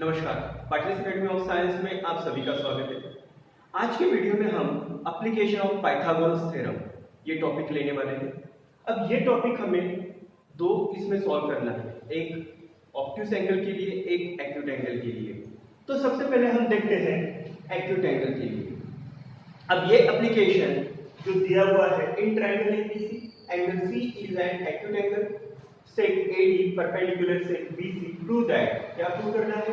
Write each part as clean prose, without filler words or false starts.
नमस्कार, Patil academy of science में आप सभी का स्वागत है। आज के वीडियो में हम एप्लीकेशन ऑफ पाइथागोरस थ्योरम ये टॉपिक लेने वाले हैं। अब ये टॉपिक हमें दो इसमें सॉल्व करना है, एक ऑब्ट्यूस एंगल के लिए, एक एक्यूट एंगल के लिए। तो सबसे पहले हम देखते हैं एक्यूट एंगल के लिए। अब ये एप्लीकेशन जो दिया हुआ है in triangle ABC, angle C is an acute angle, sec AD perpendicular sec BC, prove that क्या प्रूव करना है,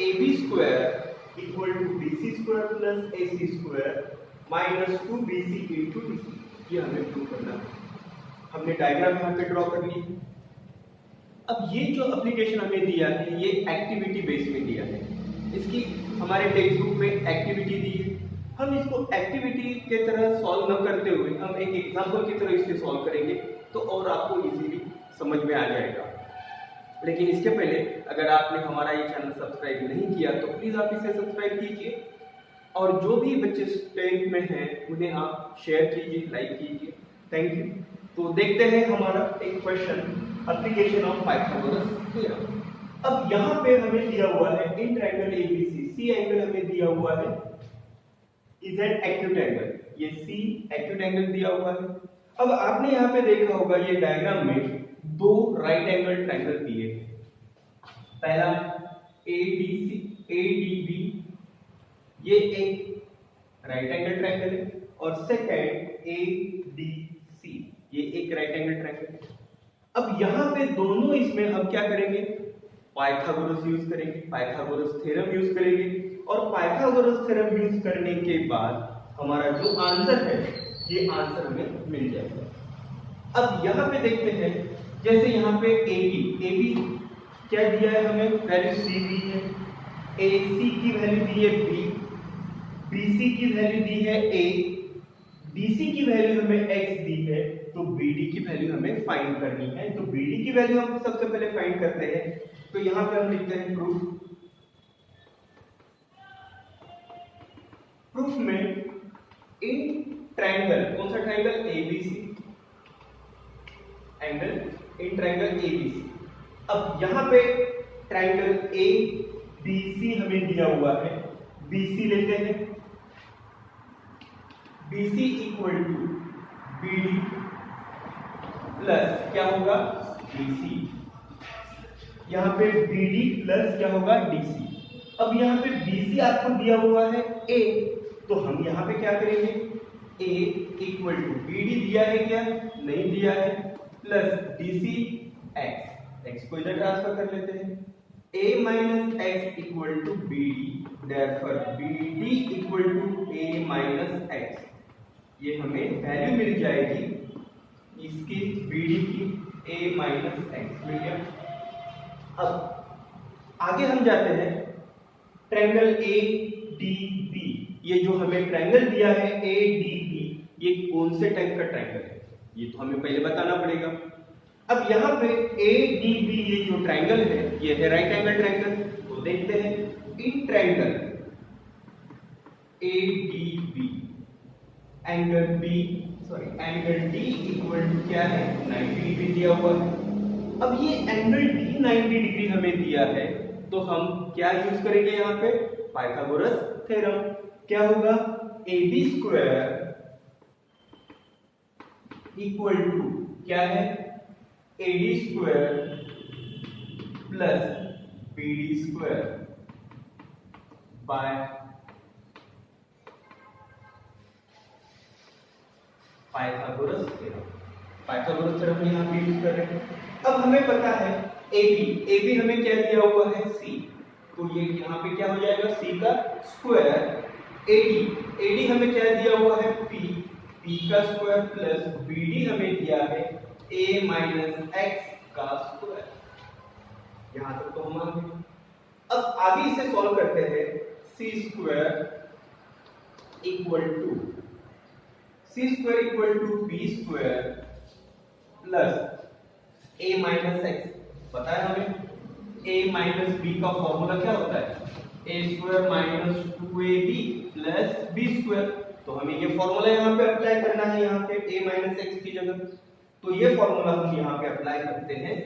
AB square equal to BC square plus AC square minus 2BC into DC, ये हमें prove करना है। हमने diagram यहाँ पे ड्रॉ कर ली। अब ये जो एप्लीकेशन हमें दिया है ये एक्टिविटी बेस में दिया है, इसकी हमारे टेक्स्ट बुक में एक्टिविटी दी है। हम इसको एक्टिविटी के तरह सॉल्व न करते हुए हम एक एग्जाम्पल की तरह इसे सॉल्व करेंगे तो और आपको इजीली समझ में आ जाएगा। लेकिन इसके पहले अगर आपने हमारा ये चैनल सब्सक्राइब नहीं किया तो प्लीज आप इसे सब्सक्राइब कीजिए और जो भी बच्चे स्टूडेंट में हैं उन्हें आप शेयर कीजिए, लाइक कीजिए। Thank you. तो देखते हैं हमारा एक question, application of Pythagoras theorem. अब यहाँ पे हमें दिया हुआ है in triangle ABC, C angle हमें दिया हुआ है इज एन एक्यूट एंगल, ये सी एक्यूट एंगल दिया हुआ है। अब आपने यहाँ पे देखा होगा ये डायग्राम में दो राइट एंगल ट्रायंगल दिए, पहला ADC ADB ये एक राइट एंगल ट्रायंगल है और सेकंड ADC ये एक राइट एंगल ट्रायंगल है। अब यहाँ पे दोनों इसमें हम क्या करेंगे, पाइथागोरस यूज करेंगे, पाइथागोरस थ्योरम यूज करेंगे और पाइथागोरस थ्योरम यूज करने के बाद हमारा जो आंसर है ये आंसर हमें मिल जाएगा। अब यहाँ पे देखते हैं, जैसे यहाँ पे AB क्या दिया है हमें, वैल्यू C दी है, AC की वैल्यू दी है B, BC की वैल्यू दी है A, DC की वैल्यू हमें X दी है, तो BD की वैल्यू हमें फाइंड करनी है। तो BD की वैल्यू हम सबसे पहले फाइंड करते हैं। तो यहाँ पे हम लिखते हैं प्रूफ में इन ट्रायंगल, कौन सा triangle, ABC angle in triangle ABC। अब यहाँ पे ट्रायंगल ABC हमें दिया हुआ है, BC लेते हैं, BC equal to BD plus क्या होगा DC, यहाँ पे BD प्लस क्या होगा DC। अब यहाँ पे BC आपको दिया हुआ है A, तो हम यहाँ पे क्या करेंगे, A इक्वल टू BD दिया है क्या, नहीं दिया है, प्लस DC x को इधर ट्रांसफर कर लेते हैं, A minus x equal to BD, therefore BD equal to A minus x। ये हमें वैल्यू मिल जाएगी इसकी BD की, A माइनस x मिल गया। अब आगे हम जाते हैं, ट्रायंगल ADB, ये जो हमें ट्रायंगल दिया है ADB ये कौन से टाइप का ट्रायंगल है ये तो हमें पहले बताना पड़ेगा। अब यहाँ पे ADB ये जो ट्रायंगल है ये है राइट एंगल ट्रायंगल। तो देखते हैं in triangle ADB angle D equal to क्या है, 90 डिग्री दिया हुआ है। अब ये एंगल D 90 डिग्री हमें दिया है तो हम क्या यूज करेंगे यहाँ पे, पाइथागोरस थ्योरम। क्या होगा, AB स्क्वायर इक्वल टू क्या है, AD square plus BD square by Pythagoras theorem. Pythagoras theorem यहाँ पे यूज कर रहे हैं। अब हमें पता है AB हमें क्या दिया हुआ है C, तो ये यहाँ पे क्या हो जाएगा C का स्क्वायर, AD हमें क्या दिया हुआ है P का स्क्वायर प्लस BD हमें दिया है A माइनस x का स्क्वायर। यहाँ तक तो हम आ गए। अब आगे इसे सॉल्व करते हैं, C square equal to B square plus A minus x। पता है हमें A माइनस B का फॉर्मूला क्या होता है, A square minus 2AB plus B square. तो हमें ये फॉर्मूला यहाँ पे अप्लाई करना है, यहाँ पे A माइनस x की जगह। तो ये फॉर्मूला हम यहाँ पे अप्लाई करते हैं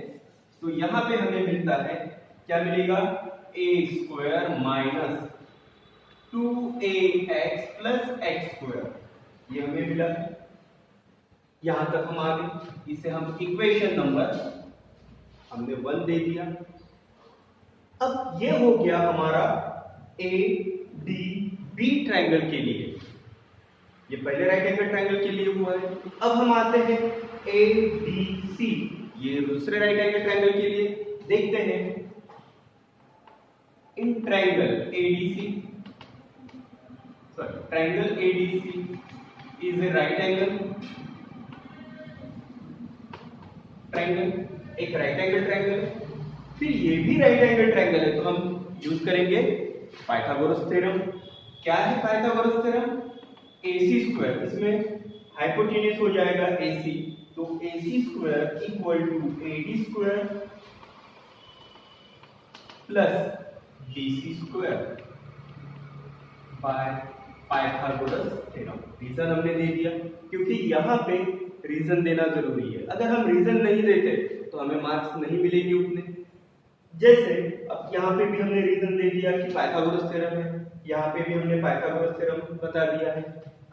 तो यहाँ पे हमें मिलता है क्या मिलेगा, A square minus 2ax plus x square, ये हमें मिला है। यहां तक हम आ गए, इसे हम इक्वेशन नंबर हमने 1 दे दिया। अब ये हो गया हमारा ए डी बी ट्रायंगल के लिए, ये पहले राइट एंगल ट्रायंगल के लिए हुआ है। अब हम आते हैं ए डी सी, ये दूसरे राइट एंगल ट्रायंगल के लिए। देखते हैं in triangle ADC, sorry triangle ADC is a right angle triangle, एक राइट एंगल ट्रायंगल है। फिर ये भी राइट एंगल ट्रायंगल है, तो हम यूज करेंगे पाइथागोरस थ्योरम। क्या है पाइथागोरस थ्योरम, AC स्क्वायर, इसमें हाइपोटेन्यूज हो जाएगा AC, तो AC square equal to AD square plus BC square by Pythagoras theorem. Reason हमने दे दिया, क्योंकि यहाँ पे रीजन देना जरूरी है। अगर हम रीजन नहीं देते तो हमें मार्क्स नहीं मिलेंगे उतने। जैसे अब यहाँ पे भी हमने रीजन दे दिया कि पाइथागोरस थ्योरम है, यहाँ पे भी हमने पाइथागोरस थ्योरम बता दिया है।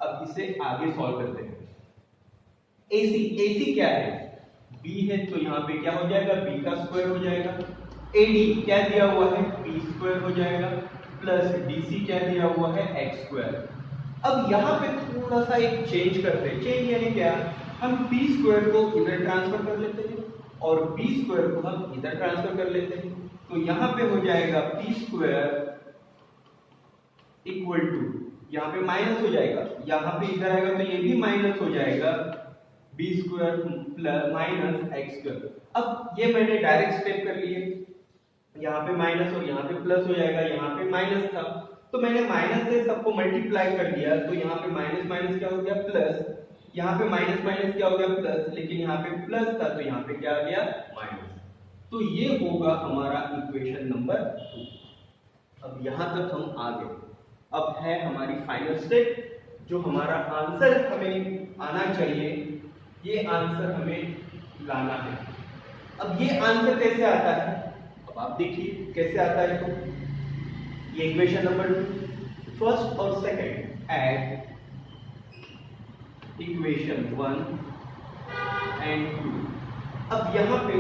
अब इसे आगे सॉल्व करते हैं। AC क्या है, B है, तो यहाँ पे क्या हो जाएगा, B का स्क्वायर हो जाएगा। AD क्या दिया हुआ है, B स्क्वायर हो जाएगा, प्लस DC क्या दिया हुआ है, X स्क्वायर। अब यहाँ पे थोड़ा सा एक चेंज करते हैं। चेंज यानी क्या, हम B स्क्वायर को इधर ट्रांसफर कर लेते हैं और B स्क्वायर को हम इधर ट्रांसफर कर लेते हैं। तो यहाँ पे हो जाएगा P स्क्वायर इक्वल टू, यहाँ पे माइनस हो जाएगा, यहाँ पे इधर आएगा तो ये भी माइनस हो जाएगा, B square plus minus x square. अब ये मैंने डायरेक्ट स्टेप कर लिए, यहाँ पे माइनस और यहाँ पे प्लस हो जाएगा, यहाँ पे माइनस था तो मैंने माइनस से सबको मल्टीप्लाई कर दिया, तो यहाँ पे माइनस माइनस क्या हो गया प्लस, यहाँ पे माइनस माइनस क्या हो गया प्लस, लेकिन यहाँ पे प्लस था तो यहाँ पे क्या आ गया माइनस। तो ये होगा हमारा इक्वेशन नंबर 2। अब यहाँ तक हम आ गए। अब है हमारी फाइनल स्टेप, जो हमारा आंसर हमें आना चाहिए, ये आंसर हमें लाना है। अब ये आंसर कैसे आता है, अब आप देखिए कैसे आता है। तो ये इक्वेशन नंबर 2, फर्स्ट और सेकंड एड इक्वेशन 1 एंड 2। अब यहां पे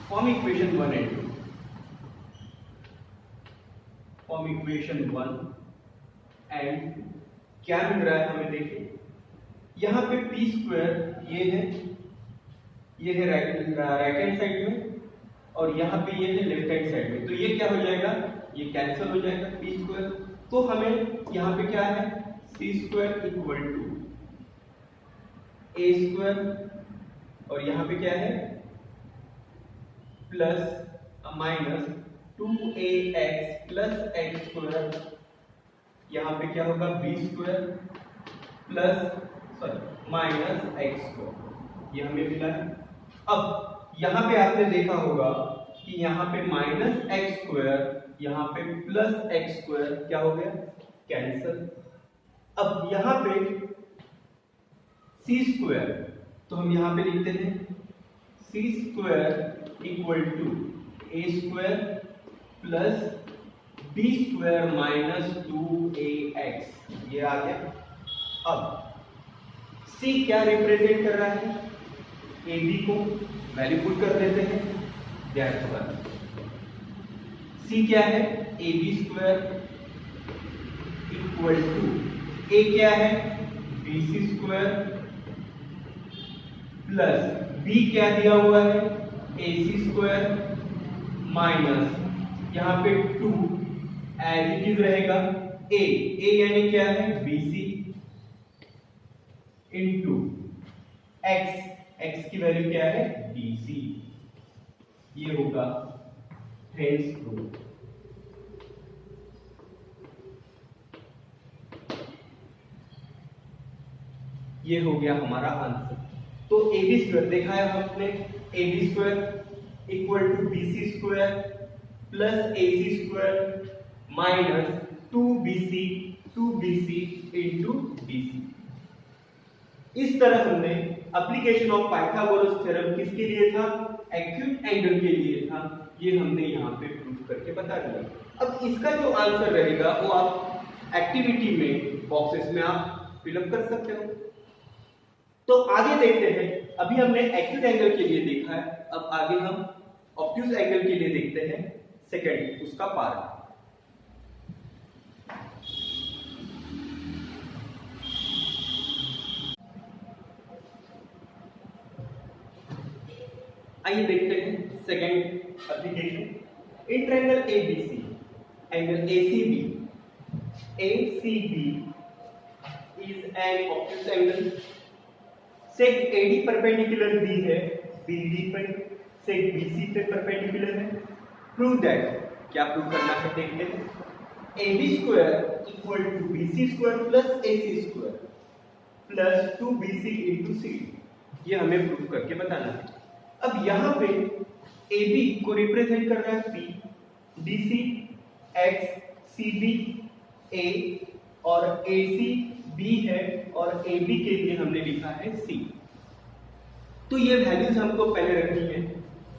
form equation 1 and 2, form equation 1 and क्या मिल रहा है हमें, देखिए यहाँ पे पी स्क्वायर ये है राइट हैंड साइड में और यहाँ पे ये है लेफ्ट हैंड साइड में, तो ये क्या हो जाएगा, ये कैंसिल हो जाएगा पी स्क्वायर। तो हमें यहाँ पे क्या है, C square equal to A square और यहाँ पे क्या है plus minus 2ax plus x square, यहाँ पे क्या होगा B square plus minus x square, ये हमें मिला है। अब यहाँ पे आपने देखा होगा कि यहाँ पे माइनस एक्स स्क्वायर, यहाँ पे प्लस एक्स स्क्वायर क्या हो गया, कैंसिल। अब यहाँ पे सी स्क्वायर, तो हम यहाँ पे लिखते हैं C square equal to A square plus B square minus 2ax, ये आ गया। अब C क्या रिप्रेजेंट कर रहा है, AB को वैल्यू पुट कर देते हैं, C क्या है, AB square equal to A क्या है, BC स्क्वायर प्लस B क्या दिया हुआ है, AC स्क्वायर माइनस यहाँ पे 2 एज इट इज रहेगा A यानी क्या है BC इंटू x की वैल्यू क्या है BC, ये होगा हेंस प्रूफ। ये हो गया हमारा आंसर। तो AB स्क्वायर देखा है हमने, AB square equal to BC square plus AC square minus 2BC into BC। इस तरह हमने एप्लीकेशन ऑफ पाइथागोरस थ्योरम किसके लिए था? एक्यूट एंगल के लिए था। ये हमने यहाँ पे प्रूव करके बता दिया। अब इसका जो आंसर रहेगा वो आप एक्टिविटी में बॉक्सेस में आप फिलअप कर सकते हो। तो आगे देखते हैं। अभी हमने एक्यूट एंगल के लिए देखा है, अब आगे हम ऑब्ट्यूज एंगल के लिए देखते हैं सेकंड उसका पार्ट। आइए देखते हैं second application. In triangle ABC, angle ACB is an obtuse angle. Seg AD perpendicular B है, बीडी पर सेक बीसी पे परपेंडिकुलर है। प्रूव दैट, क्या प्रूव करना है देखते हैं। AB square equal to BC square plus AC square plus 2BC into CD, ये हमें प्रूव करके बताना है। अब यहाँ पे AB को रिप्रेजेंट कर रहा है P, BC X, CB A और AC B है और AB के लिए हमने लिखा है C। तो ये वैल्यूज हमको पहले रखनी है।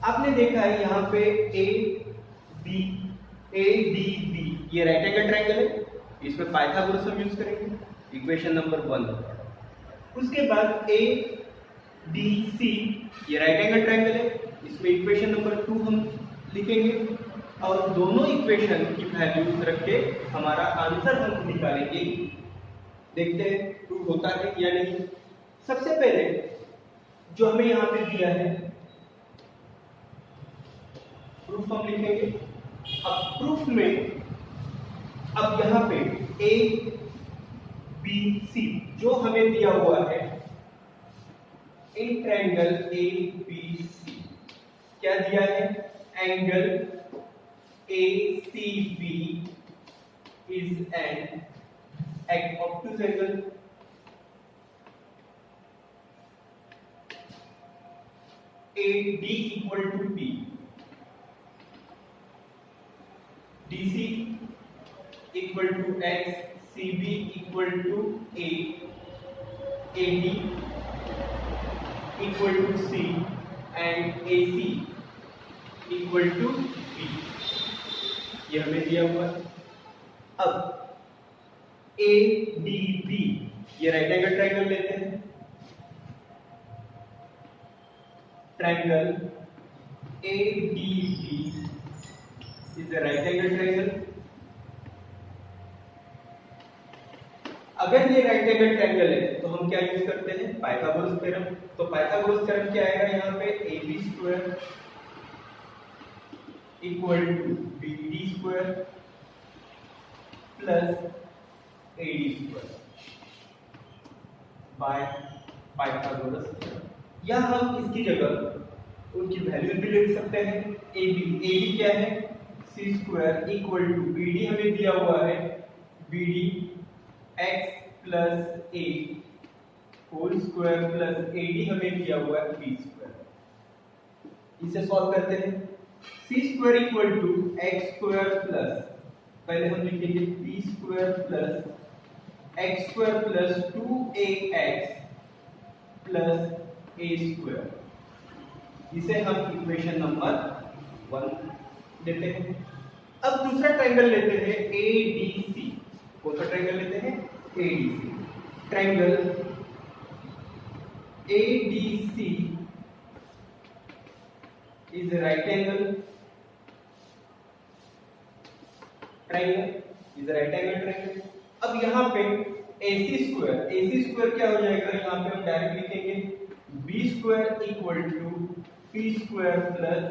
आपने देखा है यहाँ पे ADB ये राइट एंगल ट्रायंगल है, इसमें पाइथागोरस हम यूज करेंगे, इक्वेशन नंबर 1। उसके बाद ADC ये राइट एंगल ट्रायंगल है, इसमें इक्वेशन नंबर 2 हम लिखेंगे और दोनों इक्वेशन की वैल्यूज रख के हमारा आंसर हम निकालेंगे। देखते हैं प्रूव होता है या नहीं। सबसे पहले जो हमें यहाँ पे दिया है प्रूफ हम लिखेंगे। अब प्रूफ में अब यहाँ पे A B C जो हमें दिया हुआ है इन ट्रायंगल ABC, क्या दिया है? Angle ACB is an obtuse angle. AD equal to B, DC equal to X, CB equal to A, AD equal to C and AC equal to B, ये हमें दिया हुआ है। अब ADB ये राइट एंगल ट्रायंगल लेते हैं। Triangle ADB is a right angle triangle. अगर ये राइट एंगल ट्रायंगल है तो हम क्या यूज करते हैं? Pythagoras theorem. तो पाइथागोरस थ्योरम क्या आएगा यहाँ पे? AB square equal to BD square plus AD square by Pythagoras theorem. या हम इसकी जगह उनकी वैल्यू भी लिख सकते हैं। AB क्या है? C square equal to BD हमें दिया हुआ है BD X plus A whole square plus AD हमें दिया हुआ है B स्क्वायर। इसे सॉल्व करते हैं। C square equal to X square plus, पहले हम लिखेंगे B square plus X square plus 2AX plus A square, इसे हम इक्वेशन नंबर 1 लेते हैं। अब दूसरा ट्रायंगल लेते हैं ADC। कौन सा ट्रायंगल लेते हैं? ADC। Triangle ADC is right angle triangle, is right angle triangle. अब यहाँ पे AC स्क्वायर क्या हो जाएगा? यहाँ पे हम डायरेक्ट लिखेंगे B square equal to P square plus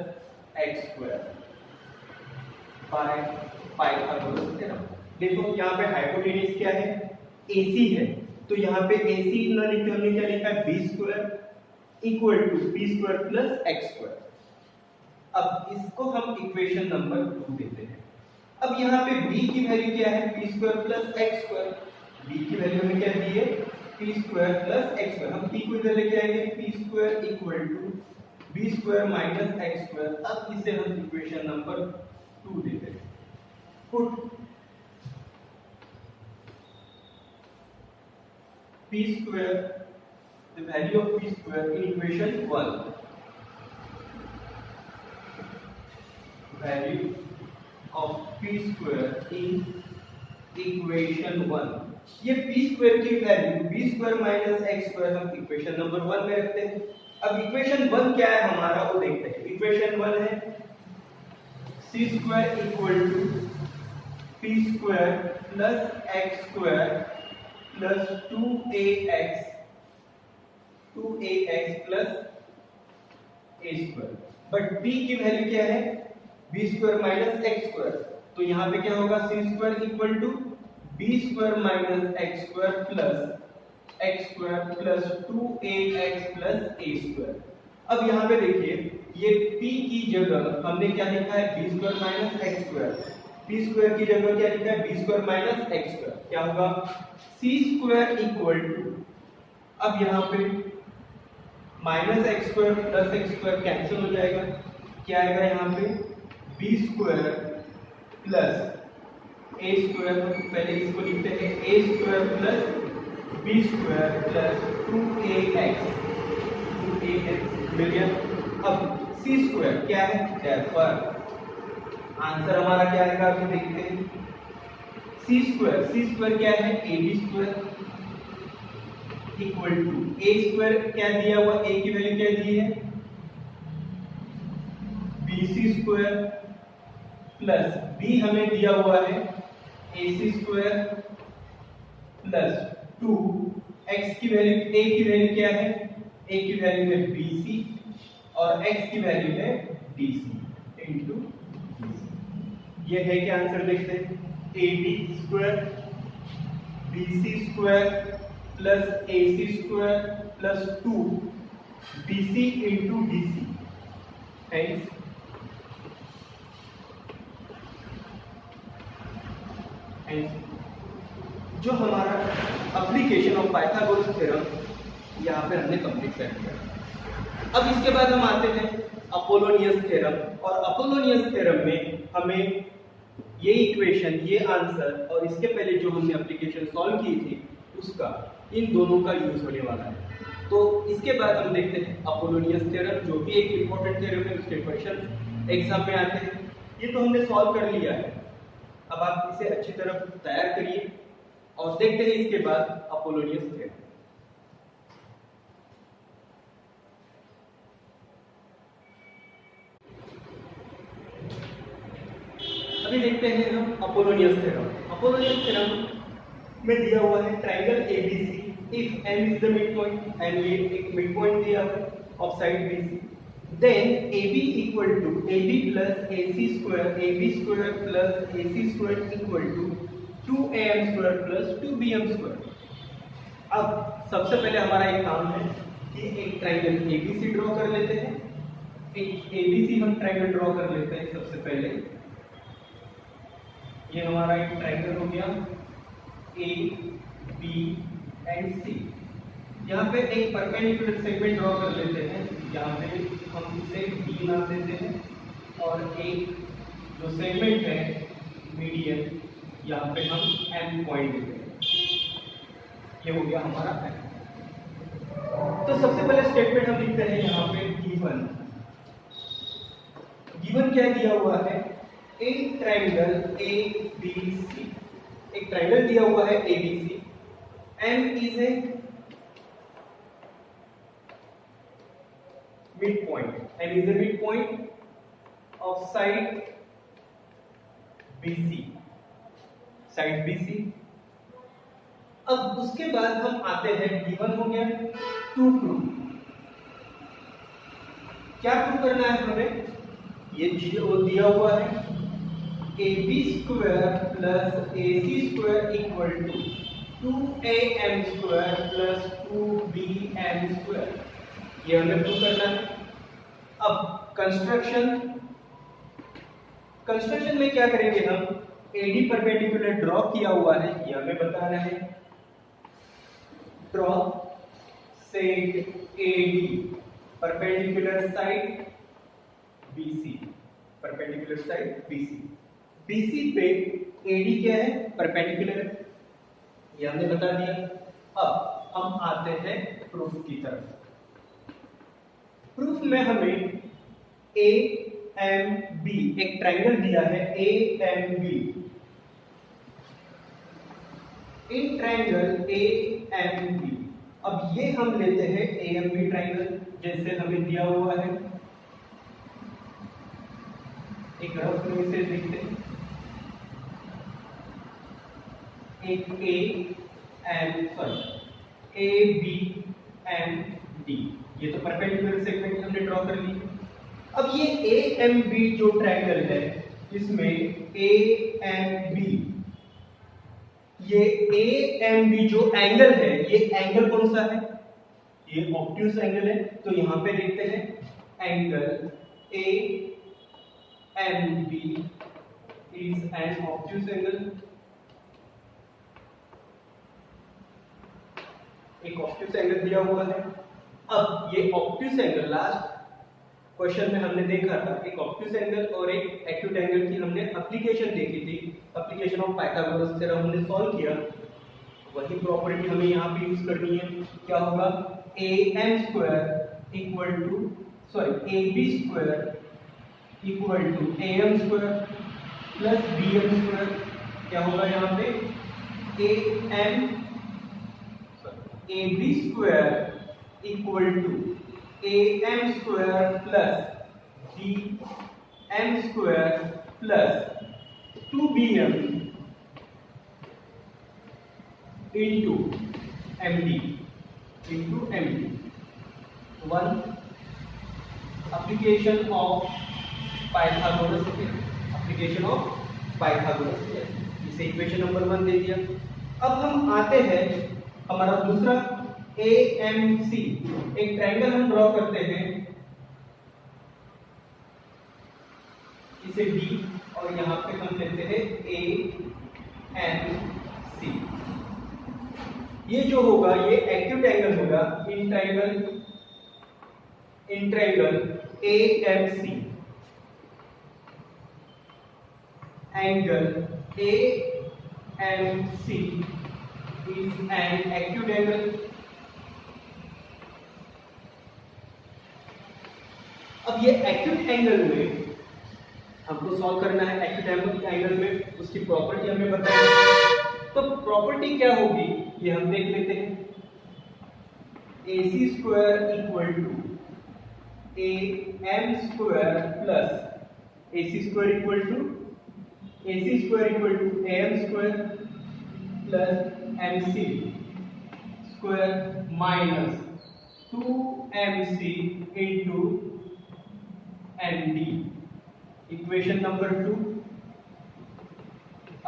X square by Pythagoras theorem. देखो यहाँ पे हाइपोटेन्यूज क्या है? AC है, तो यहाँ पे AC न लिखते हमने क्या लिखा है? B square equal to P square plus X square. अब इसको हम इक्वेशन नंबर 2 देते हैं। अब यहाँ पे B की वैल्यू क्या है? P square plus X square. B की वैल्यू हमें क्या दी है? P square plus X square. हम P को इधर लेके आएंगे, P square equal to B square minus X square. अब इसे हम इक्वेशन नंबर 2 देते हैं। Put P square the value of P square in equation 1, value of P square in equation 1। ये पी स्क्वायर की value B square minus x square हम equation number 1 में रखते हैं। अब इक्वेशन 1 क्या है हमारा वो देखते हैं। इक्वेशन 1 है C square equal to P square plus x square plus 2ax plus a square. But p की वैल्यू क्या है b square minus x square, तो यहाँ पे क्या होगा C square equal to B square minus x square plus x square plus 2ax plus a square. अब यहाँ पे देखिए ये p की जगह हमने क्या लिखा है b square minus x square, p square की जगह क्या लिखा है b square minus x square. क्या होगा c स्क्वायर इक्वल टू, अब यहाँ पे minus x square plus x square cancel हो जाएगा, क्या आएगा यहाँ पे b square plus a square, पहले इसको लिखते हैं a square plus b square plus 2ax मिल गया। अब c स्क्वायर क्या है, therefore आंसर हमारा क्या आएगा अभी देखते हैं। c स्क्वायर क्या है ab square equal to a square क्या दिया हुआ, a की वैल्यू क्या दी है bc स्क्वायर प्लस b हमें दिया हुआ है ac स्क्वायर प्लस 2 x की वैल्यू, a की वैल्यू क्या है, a की वैल्यू है bc और x की वैल्यू है dc इनटू bc। ये है क्या आंसर देखते हैं ab square bc square plus ac square plus 2 bc into dc। Thanks. जो हमारा एप्लीकेशन ऑफ पाइथागोरस थ्योरम यहाँ पे हमने कंप्लीट कर दिया। अब इसके बाद हम आते हैं अपोलोनियस थ्योरम, और अपोलोनियस थ्योरम में हमें ये इक्वेशन, ये आंसर और इसके पहले जो हमने एप्लीकेशन सॉल्व की थी उसका, इन दोनों का यूज होने वाला है। तो इसके बाद हम देखते हैं अपोलोनियस थ्योरम, जो भी एक इंपॉर्टेंट थ्योरम है, उसके क्वेश्चन एग्जाम में आते हैं। ये तो हमने सॉल्व कर लिया है, अब आप इसे अच्छी तरह तैयार करिए और देखते हैं इसके बाद अपोलोनियस थ्योरम। अभी देखते हैं हम अपोलोनियस थ्योरम। अपोलोनियस थ्योरम में दिया हुआ है triangle ABC if M is the midpoint, and ये एक midpoint दिया है of side BC, then AB equal to AB plus AC square, AB square plus AC square equal to 2AM square plus 2BM square। अब सबसे पहले हमारा एक काम है कि एक ट्रायंगल ABC ड्रॉ कर लेते हैं। एक ABC हम ट्रायंगल ड्रॉ कर लेते हैं सबसे पहले। ये हमारा एक ट्रायंगल हो गया A, B एंड C। यहाँ पे एक परपेंडिकुलर सेगमेंट ड्रॉ कर लेते हैं, यहाँ पे हम इसे B नाम देते हैं और एक जो सेगमेंट है मीडियन, यहाँ पे हम M पॉइंट देते हैं। ये हो गया हमारा M। तो सबसे पहले स्टेटमेंट हम लिखते हैं यहाँ पे गिवन। गिवन क्या दिया हुआ है, एक ट्रायंगल ABC, एक ट्रायंगल दिया हुआ है ABC, M is a midpoint, M is a midpoint of side BC, side BC। अब उसके बाद हम आते हैं, गिवन हो गया, टू प्रूव। क्या प्रूव करना है हमें, ये दिया हुआ है AB square plus AC square equal to 2AM square plus 2BM square, ये हमें प्रूव करना है। अब कंस्ट्रक्शन में क्या करेंगे हम, AD परपेंडिकुलर ड्रॉ किया हुआ है, ये हमें बताना है। Draw set AD perpendicular side BC, perpendicular side BC। BC पे AD क्या है, परपेंडिकुलर, ये हमने बता दिया। अब हम आते हैं प्रूफ की तरफ। प्रूफ में हमें ए एम बी एक ट्रायंगल दिया है, A M B. In triangle A M B, अब ये हम लेते हैं ए एम बी ट्रायंगल जैसे हमें दिया हुआ है। एक रफ में इसे देखते हैं, एक ए बी एम डी, ये तो परपेंडिकुलर सेगमेंट हमने ड्रॉ कर ली। अब ये ए एम बी जो ट्रायंगल है, इसमें ए एम बी, ये ए एम बी जो एंगल है, ये एंगल कौन सा है? ये ऑब्ट्यूज एंगल है। तो यहां पे देखते हैं angle A M B is an obtuse angle. एक ऑब्ट्यूज एंगल दिया हुआ है। अब ये ऑब्ट्यूज एंगल लास्ट क्वेश्चन में हमने देखा था, एक ऑब्ट्यूज एंगल और एक एक्यूट एंगल की हमने एप्लीकेशन देखी थी, एप्लीकेशन ऑफ पाइथागोरस थ्योरम हमने सॉल्व किया। वही प्रॉपर्टी हमें यहाँ पे यूज करनी है। क्या होगा? A M square equal to A B square equal to A M square plus B M square. क्या होगा यहाँ पे? A B square equal to A M square plus B M square plus 2bm into md one application of Pythagoras theorem, application of Pythagoras theorem. इसे equation number 1 दे दिया। अब हम आते हैं हमारा दूसरा ए एम सी, एक ट्रायंगल हम ड्रॉ करते हैं, इसे डी और यहाँ पे हम लेते हैं ए एम सी। ये जो होगा ये एक्यूट एंगल होगा in triangle A M C. Angle A M C is an acute angle। अब ये एक्यूट एंगल में हमको सॉल्व करना है। एक्यूट एंगल में उसकी प्रॉपर्टी हमें बतानी है। तो प्रॉपर्टी क्या होगी ये हम देख लेते हैं। A C square equal to A M square plus A C square equal to A M square plus mc square minus 2mc into md। Equation number 2,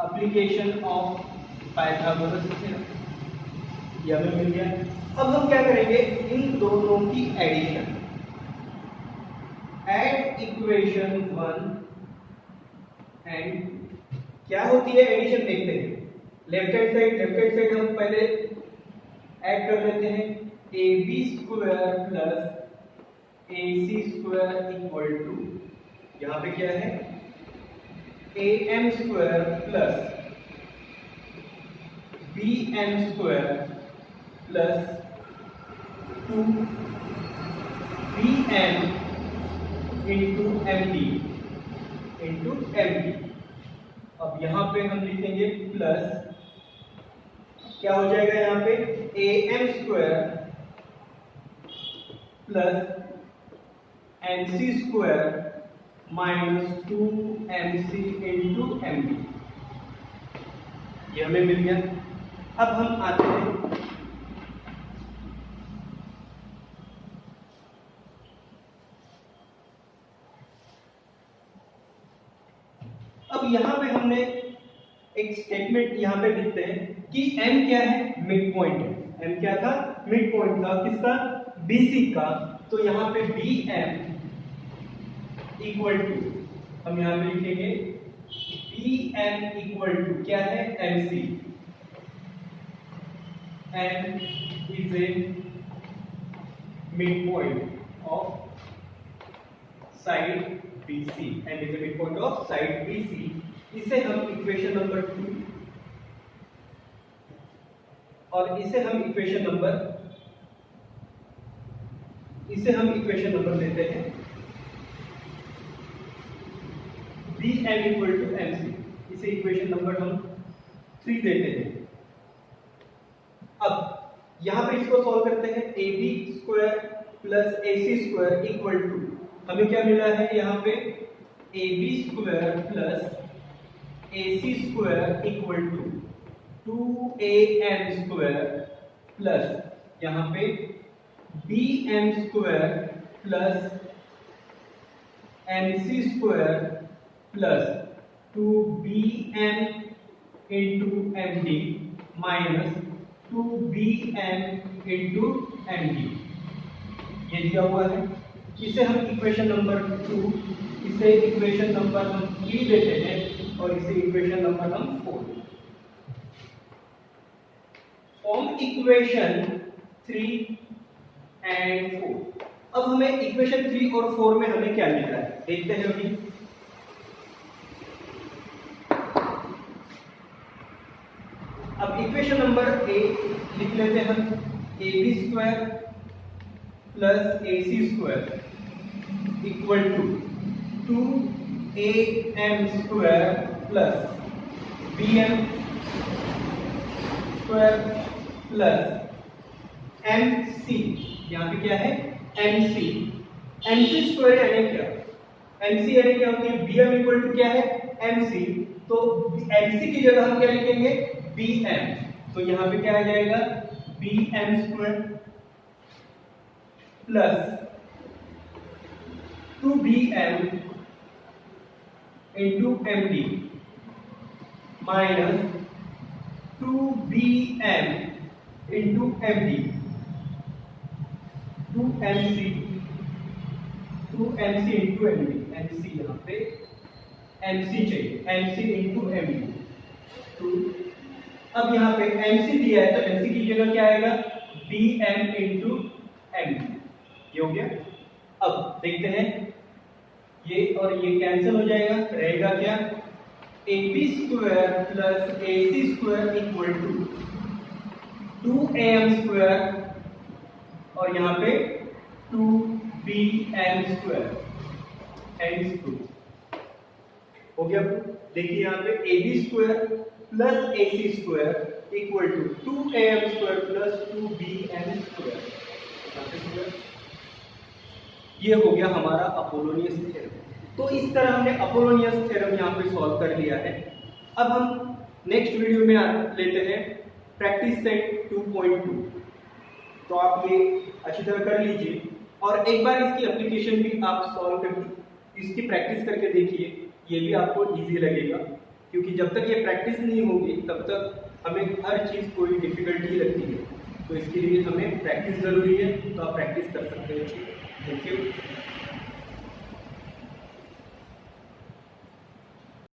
application of Pythagoras theorem, ये हमें मिल गया। अब हम क्या करेंगे? इन दोनों की एडिशन। एड इक्वेशन 1 एंड क्या होती है एडिशन देखते हैं। लेफ्ट हैंड साइड हम पहले ऐड कर लेते हैं। A B square plus A C square equal to, यहाँ पे क्या है? A M square plus B M square plus 2bm into md। अब यहाँ पे हम लिखेंगे प्लस, क्या हो जाएगा यहाँ पे? A M square plus M C square minus 2mc into md। ये हमें मिल गया। अब हम आते हैं अब यहाँ पे हमने एक स्टेटमेंट यहाँ पे लिखते हैं कि m क्या है? मिड पॉइंट है। m क्या था? मिड पॉइंट था। किसका? BC का। तो यहाँ पे BM इक्वल टू, हम यहाँ पे लिखेंगे BM इक्वल टू क्या है? MC। M is a mid point of side BC, M is a midpoint of side BC। इसे हम इक्वेशन नंबर 2 और इसे हम इक्वेशन नंबर इसे हम इक्वेशन नंबर लेते हैं Bm इक्वल टू mc, इसे इक्वेशन नंबर हम 3 देते हैं। अब यहां पे इसको सॉल्व करते हैं। ab square plus ac square equal to, हमें क्या मिला है यहाँ पे, ab square plus ac square equal to 2am square plus यहाँ पे bm square plus mc square plus 2bm into md minus 2bm into md, ये दिया हुआ है। इसे हम इक्वेशन नंबर 2, इसे इक्वेशन नंबर हम 3 लेते हैं और इसे इक्वेशन नंबर हम 4। Form equation 3 and 4। अब हमें इक्वेशन 3 और 4 में हमें क्या मिल रहा है देखते हैं अभी। अब इक्वेशन नंबर ए लिख लेते हैं हम, ab square plus ac square equal to 2am square plus bm square plus mc, यहाँ पे क्या है mc स्क्वायर यानी क्या, mc यानी क्या होती है, bm इक्वल टू क्या है mc, तो mc की जगह हम क्या लिखेंगे bm, तो यहाँ पे क्या आ जाएगा bm square plus 2bm into md minus 2bm into md, 2mc into md, mc यहाँ पे mc चाहिए, mc इंटू md। तो अब यहाँ पे mc दिया है तो mc की जगह क्या आएगा bm इंटू md, ये हो गया। अब देखते हैं, ये और ये कैंसिल हो जाएगा, रहेगा क्या ab square plus ac square equal to 2am square और यहाँ पे 2bm स्क्वायर एंड हो गया। देखिए यहाँ पे ab square plus ac square equal to 2am square plus 2bm square, ये हो गया हमारा अपोलोनियस थ्योरम। तो इस तरह हमने अपोलोनियस थ्योरम यहाँ पे सॉल्व कर लिया है। अब हम नेक्स्ट वीडियो में लेते हैं प्रैक्टिस सेट 2.2, तो आप ये अच्छी तरह कर लीजिए और एक बार इसकी एप्लीकेशन भी आप सॉल्व करके इसकी प्रैक्टिस करके देखिए, ये भी आपको इजी लगेगा, क्योंकि जब तक ये प्रैक्टिस नहीं होगी तब तक हमें हर चीज़ कोई डिफिकल्टी लगती है, तो इसके लिए हमें प्रैक्टिस ज़रूरी है। तो आप प्रैक्टिस कर सकते हैं। Thank you.